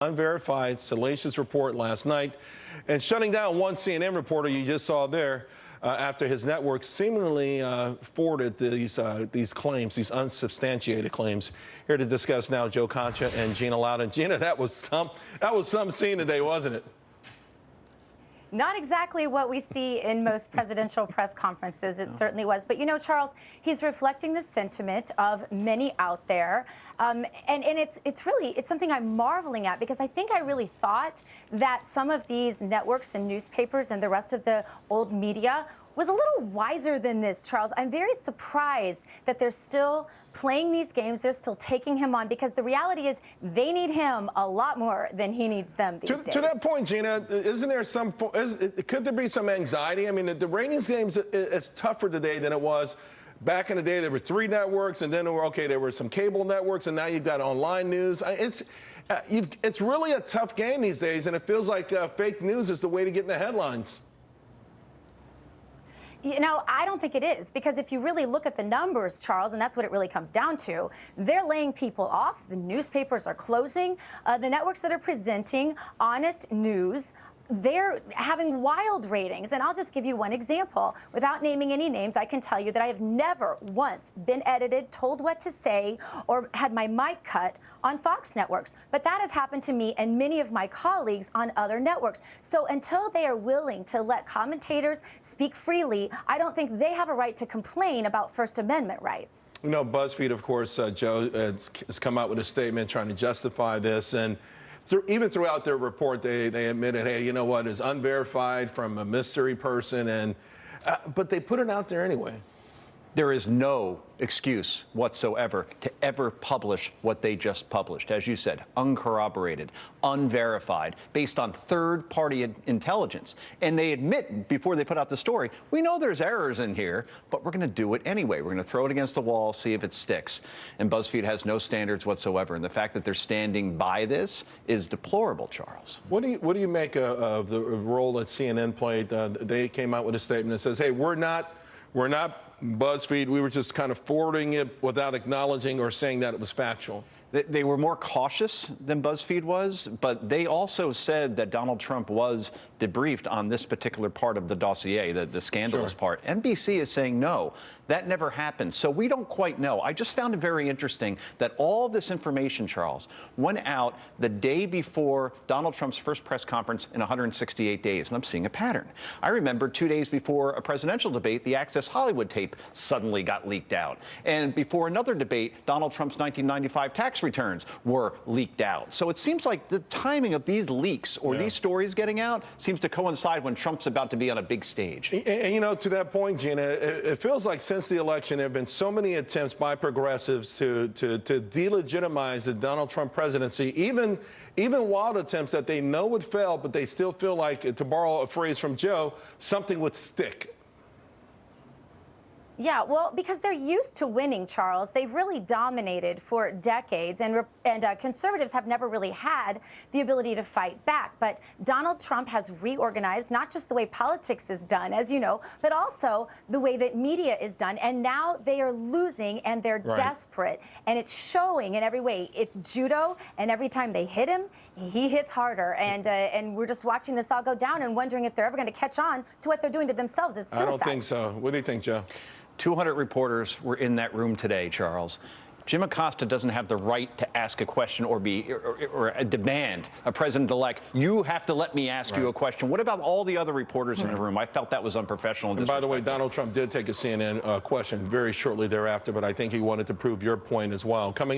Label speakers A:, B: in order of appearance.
A: Unverified, salacious report last night and shutting down one CNN reporter you just saw there after his network seemingly forwarded these claims, these unsubstantiated claims. Here to discuss now, Joe Concha and Gina Loudon. Gina, that was some scene today, wasn't it?
B: Not exactly what we see in most presidential press conferences. It certainly was. But, you know, Charles, he's reflecting the sentiment of many out there. And it's something I'm marveling at, because I think I really thought that some of these networks and newspapers and the rest of the old media was a little wiser than this, Charles. I'm very surprised that they're still playing these games. They're still taking him on, because the reality is they need him a lot more than he needs them these days.
A: To that point, Gina, could there be some anxiety? I mean, the ratings games is tougher today than it was back in the day. There were 3 networks, and then there were some cable networks, and now you've got online news. It's really a tough game these days, and it feels like fake news is the way to get in the headlines.
B: You know, I don't think it is, because if you really look at the numbers, Charles, and that's what it really comes down to, they're laying people off. The newspapers are closing. The networks that are presenting honest news, they're having wild ratings. And I'll just give you one example. Without naming any names, I can tell you that I have never once been edited, told what to say, or had my mic cut on Fox networks. But that has happened to me and many of my colleagues on other networks. So until they are willing to let commentators speak freely, I don't think they have a right to complain about First Amendment rights. You
A: know, BuzzFeed, of course, Joe, has come out with a statement trying to justify this. And even throughout their report, they admitted, hey, you know what, it's unverified from a mystery person, but they put it out there anyway.
C: There is no excuse whatsoever to ever publish what they just published. As you said, uncorroborated, unverified, based on third-party intelligence. And they admit before they put out the story, we know there's errors in here, but we're going to do it anyway. We're going to throw it against the wall, see if it sticks. And BuzzFeed has no standards whatsoever. And the fact that they're standing by this is deplorable, Charles.
A: What do you make of the role that CNN played? They came out with a statement that says, hey, we're not BuzzFeed. We were just kind of forwarding it without acknowledging or saying that it was factual.
C: They were more cautious than BuzzFeed was, but they also said that Donald Trump was debriefed on this particular part of the dossier, the scandalous part. NBC is saying no, that never happened. So we don't quite know. I just found it very interesting that all this information, Charles, went out the day before Donald Trump's first press conference in 168 days, and I'm seeing a pattern. I remember 2 days before a presidential debate, the Access Hollywood tape suddenly got leaked out. And before another debate, Donald Trump's 1995 tax returns were leaked out. So it seems like the timing of these leaks or these stories getting out seems to coincide when Trump's about to be on a big stage.
A: And you know, to that point, Gina, it feels like since the election, there have been so many attempts by progressives to delegitimize the Donald Trump presidency, even wild attempts that they know would fail, but they still feel like, to borrow a phrase from Joe, something would stick.
B: Yeah, well, because they're used to winning, Charles. They've really dominated for decades, and conservatives have never really had the ability to fight back. But Donald Trump has reorganized not just the way politics is done, as you know, but also the way that media is done. And now they are losing, and they're desperate. And it's showing in every way. It's judo, and every time they hit him, he hits harder. And we're just watching this all go down and wondering if they're ever going to catch on to what they're doing to themselves. It's suicide.
A: I don't think so. What do you think, Joe?
C: 200 reporters were in that room today, Charles. Jim Acosta doesn't have the right to ask a question or demand a president-elect, you have to let me ask you a question. What about all the other reporters in the room? I felt that was unprofessional.
A: And by the way, Donald Trump did take a CNN question very shortly thereafter, but I think he wanted to prove your point as well. Coming up.